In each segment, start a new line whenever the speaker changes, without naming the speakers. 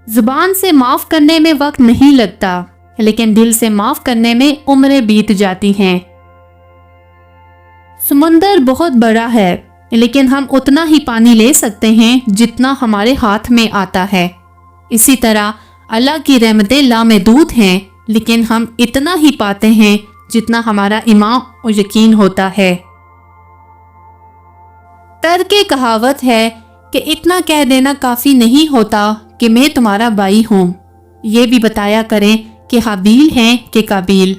زبان سے معاف کرنے میں وقت نہیں لگتا، لیکن دل سے معاف کرنے میں عمریں بیت جاتی ہیں۔ سمندر بہت بڑا ہے، لیکن ہم اتنا ہی پانی لے سکتے ہیں جتنا ہمارے ہاتھ میں آتا ہے۔ اسی طرح اللہ کی رحمتیں لامحدود ہیں، لیکن ہم اتنا ہی پاتے ہیں جتنا ہمارا ایمان اور یقین ہوتا ہے۔ ترک کہاوت ہے کہ اتنا کہہ دینا کافی نہیں ہوتا کہ میں تمہارا بھائی ہوں، یہ بھی بتایا کریں کہ حابیل ہیں کہ قابیل۔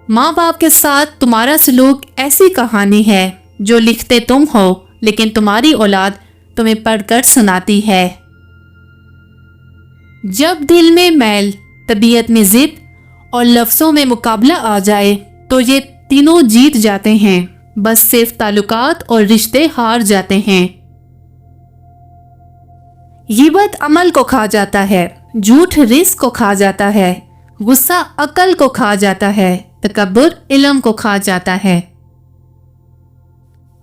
ماں باپ کے ساتھ تمہارا سلوک ایسی کہانی ہے جو لکھتے تم ہو، لیکن تمہاری اولاد تمہیں پڑھ کر سناتی ہے۔ جب دل میں میل، طبیعت میں ضد اور لفظوں میں مقابلہ آ جائے تو یہ تینوں جیت جاتے ہیں، بس صرف تعلقات اور رشتے ہار جاتے ہیں۔ غیبت عمل کو کھا جاتا ہے، جھوٹ رزق کو کھا جاتا ہے، غصہ عقل کو کھا جاتا ہے، تکبر علم کو کھا جاتا ہے۔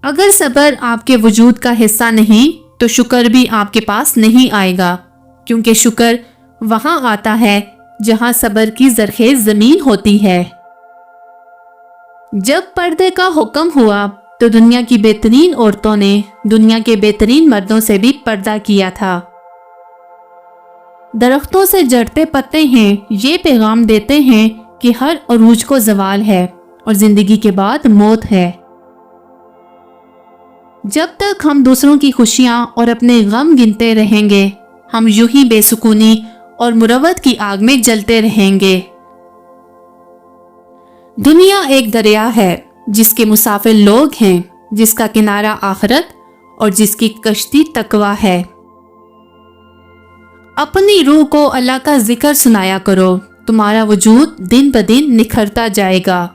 اگر صبر آپ کے وجود کا حصہ نہیں تو شکر بھی آپ کے پاس نہیں آئے گا، کیونکہ شکر وہاں آتا ہے جہاں صبر کی زرخیز زمین ہوتی ہے۔ جب پردے کا حکم ہوا تو دنیا کی بہترین عورتوں نے دنیا کے بہترین مردوں سے بھی پردہ کیا تھا۔ درختوں سے جڑتے پتے ہیں، یہ پیغام دیتے ہیں کہ ہر عروج کو زوال ہے اور زندگی کے بعد موت ہے۔ جب تک ہم دوسروں کی خوشیاں اور اپنے غم گنتے رہیں گے، ہم یوں ہی بے سکونی اور مروت کی آگ میں جلتے رہیں گے۔ دنیا ایک دریا ہے جس کے مسافر لوگ ہیں، جس کا کنارہ آخرت اور جس کی کشتی تقویٰ ہے۔ اپنی روح کو اللہ کا ذکر سنایا کرو، تمہارا وجود دن بدن نکھرتا جائے گا۔